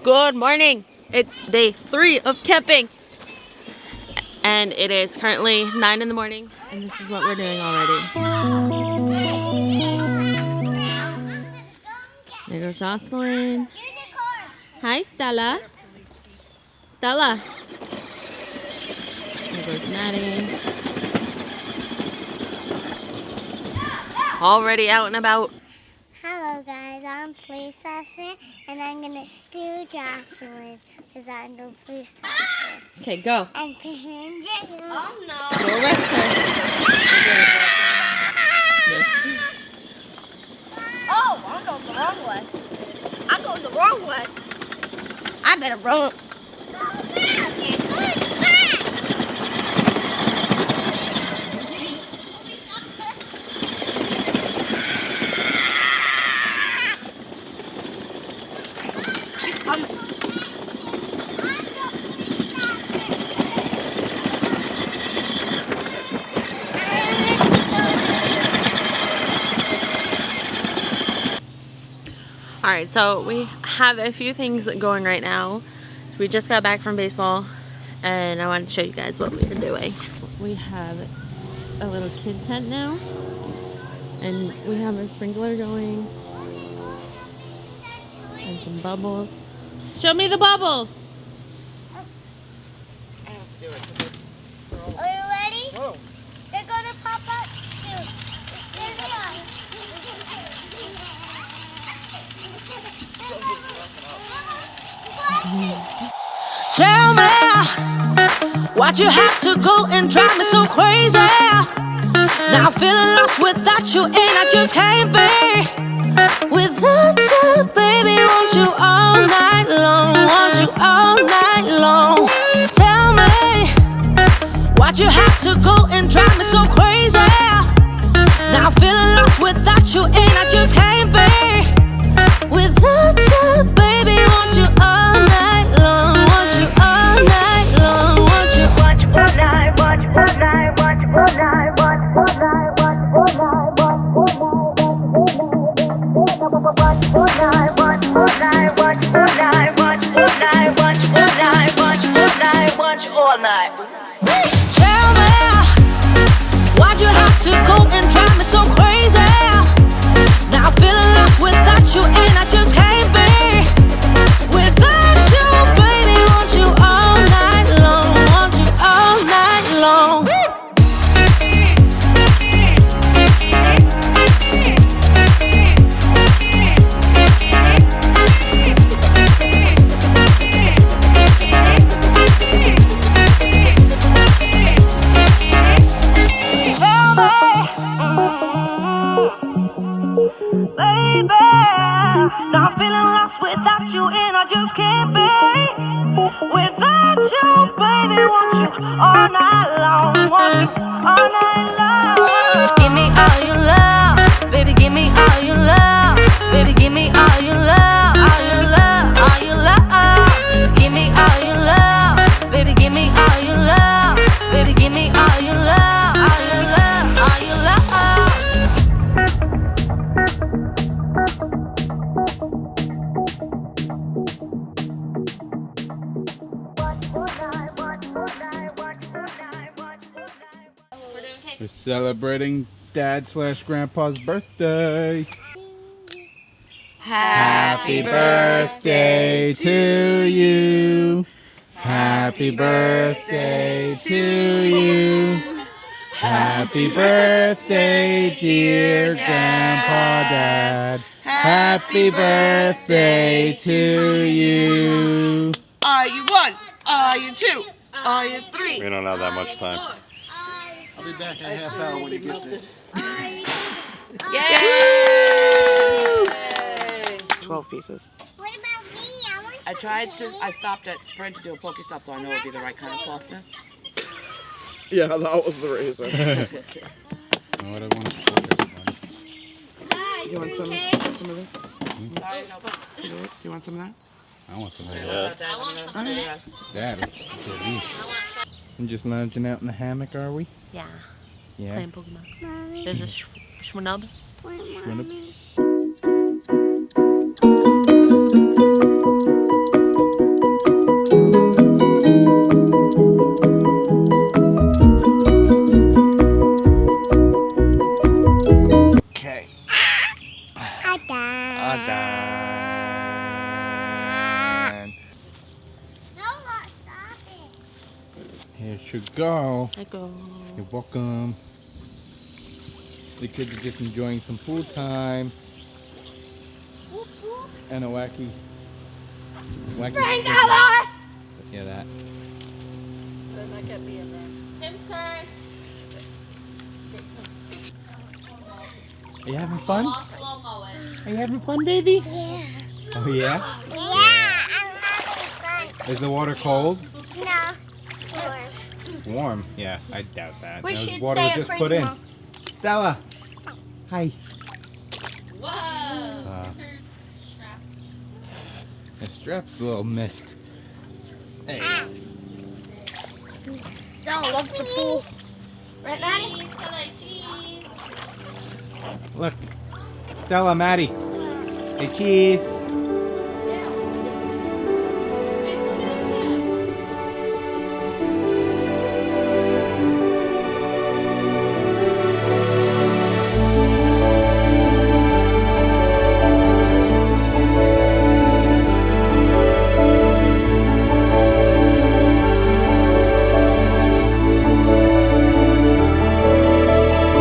Good morning. It's day 3 of camping. And it is currently 9 in the morning. And this is what we're doing already. There goes Jocelyn. Hi, Stella. Stella. There goes Maddie. Already out and about. Hello guys, I'm police officer and I'm gonna steal Jocelyn because I'm the police officer. Okay, go. And put her in jail. Oh no. Go arrest her. Oh, I'm going the wrong way. I'm going the wrong way. I better run. Alright, so we have a few things going right now. We just got back from baseball and I wanted to show you guys what we were doing. We have a little kid tent now and we have a sprinkler going and some bubbles. Show me the bubbles! Are you ready? Whoa. They're gonna pop up soon. Tell me why'd you have to go and drive me so crazy? Now I'm feeling lost without you and I just can't be without you, baby. Want you all night long, want you all night long. Tell me why'd you have to go and drive me so crazy? Now I'm feeling lost without you and I just can't be without you, baby. Want you all night long, want you all night long, want you all night, want you all night, want you all night, want you all night, want you all night, want you all night, want you all night, want you all night, want you all night, want you all night, want you all night, want you all night. Tell me why'd you have to go and drive me so crazy? Now I'm feeling lost without you and I just can't be without you, baby. Want you all night long, want you all night long. Baby, now I'm feeling lost without you and I just can't be without you, baby. Want you all night long, want you all night long. Give me all your love, baby, give me all your love, baby, give me all your love, all your love, all your love. Give me all your love, baby, give me all your love, baby, give me all your love, all your love, all your love. We're celebrating Dad/Grandpa's birthday. Happy birthday to you. Happy birthday to you. Happy birthday, dear Grandpa Dad. Happy birthday to you. Are you 1? Are you 2? Are you 3? We don't have that much time. I'll be back in a half hour when you get there. Yay! 12 pieces. What about me? I stopped at Spread to do a Pokestop so I know it would be the right kind of softness. Yeah, that was the reason. What I want to focus on. Do you want some of this? Do you want some of that? I want some of that. I want some of this. That is delicious. I'm just lounging out in the hammock, are we? Yeah, Yeah. playing Pokemon. Mommy, There's a Schwinub. where, Schwinub. Mommy? Here should go. I go. You're welcome. The kids are just enjoying some pool time. And a wacky. Yeah, that. Are you having fun? Are you having fun, baby? Yeah. Oh yeah? Yeah, I'm having fun. Is the water cold? No. Warm. Warm? Yeah, I doubt that. We No, should water say was it just freezing put in. warm. Stella! Hi. Whoa. The strap's a little missed. Hey. Stella loves the pool. Right, Maddie? Look. Stella, Maddie. Hey, cheese.